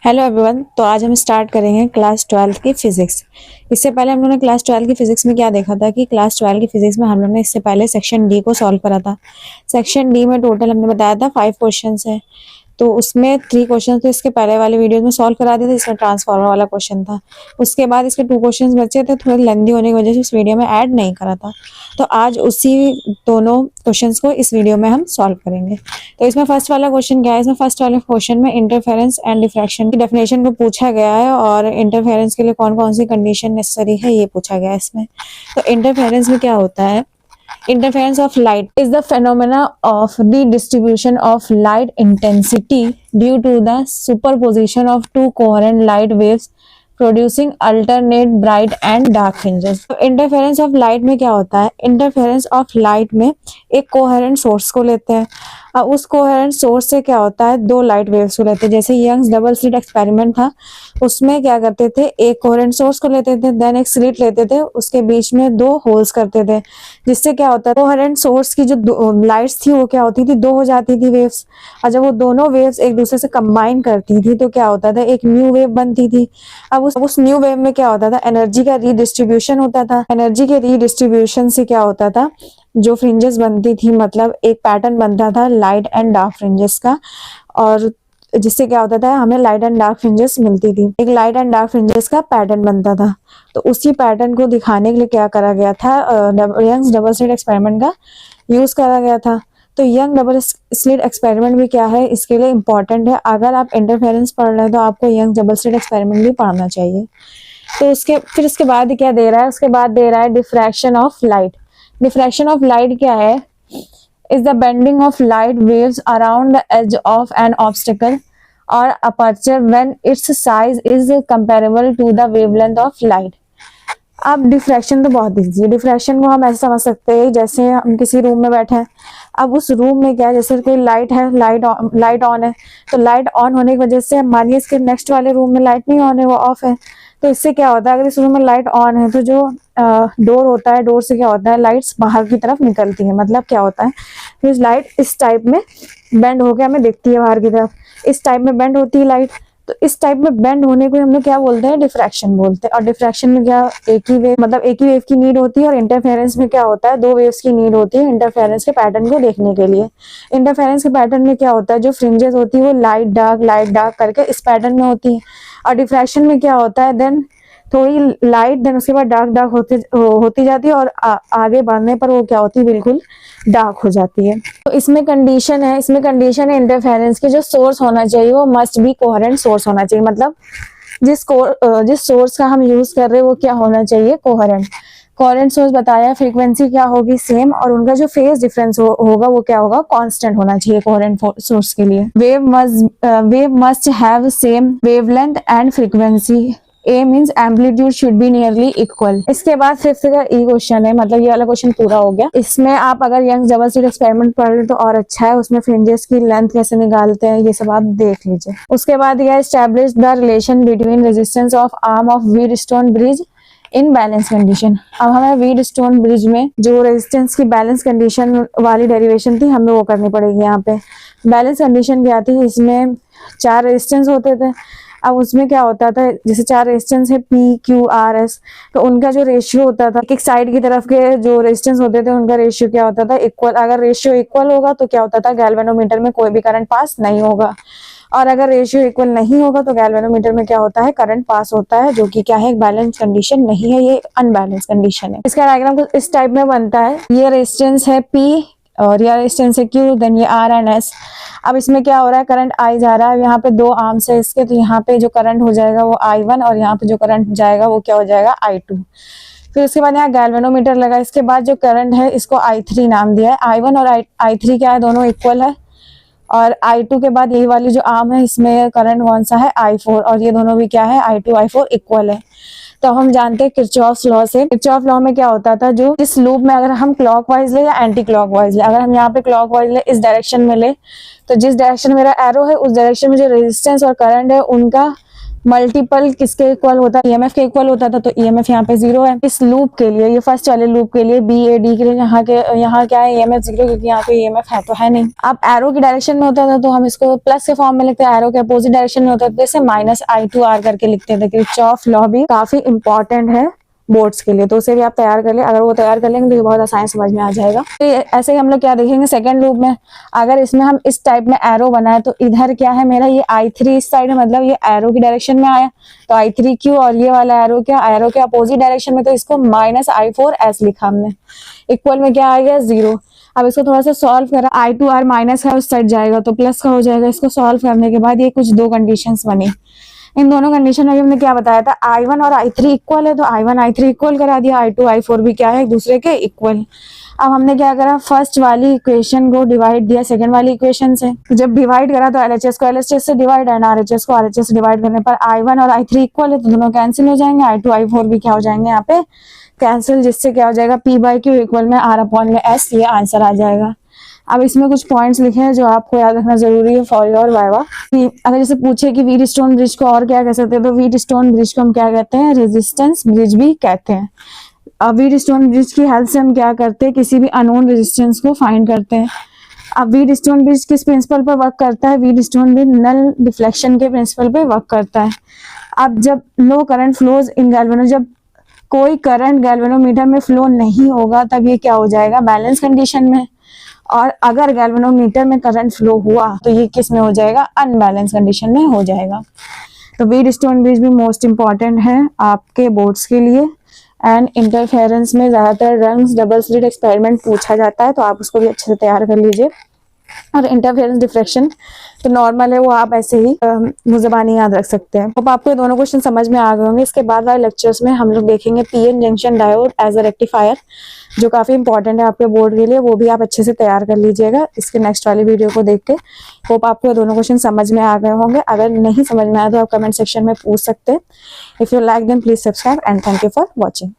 Hello everyone. तो आज हम स्टार्ट करेंगे क्लास 12 की फिजिक्स। इससे पहले हम लोगों ने क्लास 12 की फिजिक्स में क्या देखा था कि क्लास 12 की फिजिक्स में हम लोगों ने इससे पहले सेक्शन डी को सॉल्व करा था। सेक्शन डी में टोटल हमने बताया था 5 क्वेश्चंस है। तो उसमें 3 क्वेश्चन तो इसके पहले वाले वीडियो में सॉल्व करा दिए थे, इसमें ट्रांसफार्मर वाला क्वेश्चन था। उसके बाद इसके 2 क्वेश्चंस बचे थे, थोड़े लेंदी होने की वजह से उस वीडियो में ऐड नहीं करा था। तो आज उसी दोनों क्वेश्चंस को इस वीडियो में हम सॉल्व करेंगे। तो इसमें फर्स्ट वाला क्वेश्चन क्या है, इसमें फर्स्ट वाले क्वेश्चन में इंटरफेरेंस एंड डिफ्रैक्शन की डेफिनेशन को पूछा गया है और इंटरफेरेंस के लिए कौन कौन सी कंडीशन नेसेसरी है ये पूछा गया है इसमें। तो इंटरफेरेंस में क्या होता है, interference of light is the phenomena of the distribution of light intensity due to the superposition of two coherent light waves producing alternate bright and dark fringes। तो interference of light में क्या होता है, interference of light में एक coherent source को लेते हैं और उस कोहेरेंट सोर्स से क्या होता है, दो लाइट वेव्स को लेते हैं। जैसे यंग्स डबल स्लिट एक्सपेरिमेंट था, उसमें क्या करते थे, एक कोहेरेंट सोर्स को लेते थे, देन एक स्लिट लेते थे, उसके बीच में 2 होल्स करते थे, जिससे क्या होता है कोहेरेंट सोर्स की जो लाइट्स थी वो क्या होती थी, 2 हो जाती थी वेव्स। और जब वो दोनों वेव्स एक दूसरे से कंबाइन करती थी तो क्या होता था, एक न्यू वेव बनती थी। अब उस न्यू वेव में क्या होता था, एनर्जी का रीडिस्ट्रीब्यूशन होता था। एनर्जी के रीडिस्ट्रीब्यूशन से क्या होता था, जो फ्रिंजेस बनती थी, मतलब एक पैटर्न बनता था लाइट एंड डार्क फ्रिंजेस का, और जिससे क्या होता था, हमें लाइट एंड डार्क फ्रिंजेस मिलती थी, एक लाइट एंड डार्क फ्रिंजेस का पैटर्न बनता था। तो उसी पैटर्न को दिखाने के लिए क्या करा गया था, यंग्स डबल स्लिट एक्सपेरिमेंट का यूज करा गया था। तो यंग डबल स्लिट एक्सपेरिमेंट भी क्या है, इसके लिए इंपॉर्टेंट है। अगर आप इंटरफेरेंस पढ़ रहे हैं तो आपको यंग डबल स्लिट एक्सपेरिमेंट भी पढ़ना चाहिए। तो उसके बाद क्या दे रहा है, उसके बाद दे रहा है diffraction of light. Diffraction of light क्या है, is the bending of light waves around the edge of an obstacle or aperture when its size is comparable to the wavelength of light। अब डिफ्रैक्शन तो बहुत easy है। Diffraction को हम ऐसे समझ सकते हैं जैसे हम किसी रूम में बैठे हैं, अब उस रूम में क्या है, जैसे कोई लाइट है, लाइट ऑन है, तो लाइट ऑन होने की वजह से मानिए इसके नेक्स्ट वाले रूम में लाइट नहीं ऑन है, वो ऑफ है। तो इससे क्या होता है, अगर इस रूम में लाइट ऑन है तो जो डोर होता है, डोर से क्या होता है, लाइट्स बाहर की तरफ निकलती है। मतलब क्या होता है, फिर लाइट इस टाइप में बेंड होकर हमें दिखती है बाहर की तरफ, इस टाइप में बेंड होती है लाइट। तो इस टाइप में बेंड होने को हम लोग क्या बोलते हैं, डिफ्रैक्शन बोलते हैं। और डिफ्रैक्शन में क्या, एक ही वेव की नीड होती है, और इंटरफेरेंस में क्या होता है, 2 वेव्स की नीड होती है इंटरफेरेंस के पैटर्न को देखने के लिए। इंटरफेरेंस के पैटर्न में क्या होता है, जो फ्रिंजेस होती है वो लाइट डार्क करके इस पैटर्न में होती है। और डिफ्रैक्शन में क्या होता है, देन थोड़ी लाइट, देन उसके बाद डार्क होती जाती है, और आगे बढ़ने पर वो क्या होती है, बिल्कुल डार्क हो जाती है। तो इसमें कंडीशन है इंटरफेरेंस की, जो सोर्स होना चाहिए वो मस्ट बी कोहेरेंट सोर्स होना चाहिए। मतलब जिस सोर्स का हम यूज कर रहे हैं वो क्या होना चाहिए, कोहेरेंट सोर्स बताया। फ्रीक्वेंसी क्या होगी, सेम, और उनका जो फेज डिफरेंस होगा वो क्या होगा, कांस्टेंट होना चाहिए कोहेरेंट सोर्स के लिए। Wave must have same wavelength and frequency. A means amplitude should be nearly equal। इसके बाद 5th का ई क्वेश्चन है, मतलब ये वाला क्वेश्चन पूरा हो गया। इसमें आप अगर यंग डबल स्लिट एक्सपेरिमेंट पढ़ रहे तो और अच्छा है, उसमें फ्रिंजेस की लेंथ कैसे निकालते हैं ये सब आप देख लीजिए। उसके बाद यह establish the relation between resistance of arm of Wheatstone bridge in balance condition. अब हमें व्हीटस्टोन ब्रिज में जो रेजिस्टेंस की बैलेंस कंडीशन वाली डेरिवेशन थी हमें वो करनी पड़ेगी। यहाँ पे बैलेंस कंडीशन क्या थी, इसमें 4 रेजिस्टेंस होते थे। अब उसमें क्या होता था, जैसे 4 रेजिस्टेंस है P Q R S, तो उनका जो रेशियो होता था, एक साइड की तरफ के जो रेजिस्टेंस होते थे उनका रेशियो क्या होता था, इक्वल। अगर रेशियो इक्वल होगा तो क्या होता था, गैल्वेनोमीटर में कोई भी करंट पास नहीं होगा, और अगर रेशियो इक्वल नहीं होगा तो गैल्वेनोमीटर में क्या होता है, करंट पास होता है, जो कि क्या है, बैलेंस कंडीशन नहीं है, ये अनबैलेंस कंडीशन है। इसका डायग्राम कुछ इस टाइप में बनता है। ये रेजिस्टेंस है P और ये रेजिस्टेंस है Q, देन ये R एंड S। अब इसमें क्या हो रहा है, करंट आई जा रहा है, यहाँ पे 2 आर्म्स है इसके, तो यहाँ पे जो करंट हो जाएगा वो I1, और यहाँ पे जो करंट जाएगा वो क्या हो जाएगा, I2। फिर उसके बाद यहाँ गैल्वेनोमीटर लगा, इसके बाद जो करंट है इसको I3 नाम दिया है। I1 और I3 क्या है, दोनों इक्वल है, और I2 के बाद यही वाली जो आर्म है इसमें करंट कौन सा है, I4, और ये दोनों भी क्या है, I2 I4 इक्वल है। तो हम जानते हैं किरचॉफ लॉ से। किरचॉफ लॉ में क्या होता था, जो इस लूप में अगर हम क्लॉकवाइज ले या एंटी क्लॉकवाइज ले, अगर हम यहाँ पे क्लॉकवाइज ले, इस डायरेक्शन में ले, तो जिस डायरेक्शन मेरा एरो है उस डायरेक्शन में जो रेजिस्टेंस और करंट है उनका मल्टीपल किसके इक्वल होता है, ईएमएफ के इक्वल होता था, तो ईएमएफ यहाँ पे 0 है। इस लूप के लिए, ये फर्स्ट वाले लूप के लिए BAD के लिए यहाँ क्या है, ईएमएफ 0, क्योंकि यहाँ पे ईएमएफ है तो है नहीं। अब एरो की डायरेक्शन में होता था तो हम इसको प्लस के फॉर्म में लिखते हैं, एरो के अपोजिट डायरेक्शन में होता था तो इसे -I2R करके लिखते थे। किरचॉफ लॉ भी काफी इंपॉर्टेंट है बोर्ड्स के लिए, तो उसे भी आप तैयार कर ले। अगर वो तैयार कर लेंगे तो ये बहुत आसान समझ में आ जाएगा। तो ऐसे ही हम लोग क्या देखेंगे सेकंड लूप में, अगर इसमें हम इस टाइप में एरो बनाए तो इधर क्या है मेरा, ये I3 इस साइड है, मतलब ये एरो की डायरेक्शन में आया तो I3Q, और ये वाला एरो क्या, एरो के अपोजिट डायरेक्शन में, तो इसको -I4S लिखा हमने। इक्वल में क्या आ गया 0। अब इसको थोड़ा सा सॉल्व करा, I2R माइनस है उस साइड जाएगा तो प्लस का हो जाएगा। इसको सॉल्व करने के बाद ये कुछ 2 कंडीशंस बनी। इन दोनों कंडीशन में हमने क्या बताया था, I1 और I3 इक्वल है तो I1 I3 इक्वल करा दिया, I2 I4 भी क्या है एक दूसरे के इक्वल। अब हमने क्या करा, फर्स्ट वाली इक्वेशन को डिवाइड दिया सेकंड वाली इक्वेशन से। जब डिवाइड करा तो LHS को LHS से डिवाइड एंड RHS को RHS से डिवाइड करने पर I1 और I3 इक्वल है तो दोनों कैंसिल हो जाएंगे, I2 I4 भी क्या हो जाएंगे यहाँ पे कैंसिल, जिससे क्या हो जाएगा P/Q इक्वल में R/S, ये आंसर आ जाएगा। अब इसमें कुछ पॉइंट्स लिखे हैं जो आपको याद रखना जरूरी है फॉर योर वाइवा। अगर जैसे पूछे कि व्हीटस्टोन ब्रिज को और क्या कह सकते हैं, तो व्हीटस्टोन ब्रिज को हम क्या कहते हैं, रेजिस्टेंस ब्रिज भी कहते हैं। अब व्हीटस्टोन ब्रिज की हेल्प से हम क्या करते हैं, किसी भी अननोन रेजिस्टेंस को फाइंड करते हैं। अब व्हीटस्टोन ब्रिज किस प्रिंसिपल पर वर्क करता है, व्हीटस्टोन ब्रिज नल डिफ्लेक्शन के प्रिंसिपल पर वर्क करता है। अब जब नो करंट फ्लोज इन गैल्वेनो, जब कोई करंट गैल्वेनोमीटर में फ्लो नहीं होगा तब ये क्या हो जाएगा, बैलेंस कंडीशन में। और अगर गैल्वेनोमीटर में करंट फ्लो हुआ तो ये किस में हो जाएगा, अनबैलेंस कंडीशन में हो जाएगा। तो व्हीटस्टोन ब्रिज भी मोस्ट इंपॉर्टेंट है आपके बोर्ड्स के लिए। एंड इंटरफेरेंस में ज्यादातर रंग्स डबल स्लिट एक्सपेरिमेंट पूछा जाता है तो आप उसको भी अच्छे से तैयार कर लीजिए। और इंटरफेरेंस डिफ्रैक्शन तो नॉर्मल है, वो आप ऐसे ही मुज़बानी याद रख सकते हैं। अब आपको ये दोनों क्वेश्चन समझ में आ गए होंगे। इसके बाद वाले लेक्चर्स में हम लोग देखेंगे PN junction diode as a rectifier, जो काफी इंपॉर्टेंट है आपके बोर्ड के लिए, वो भी आप अच्छे से तैयार कर लीजिएगा इसके नेक्स्ट वाली वीडियो को देख के। होप आपको ये दोनों क्वेश्चन समझ में आ गए होंगे। अगर नहीं समझ में आया तो आप कमेंट सेक्शन में पूछ सकते हैं। If you like them please subscribe and thank you for watching.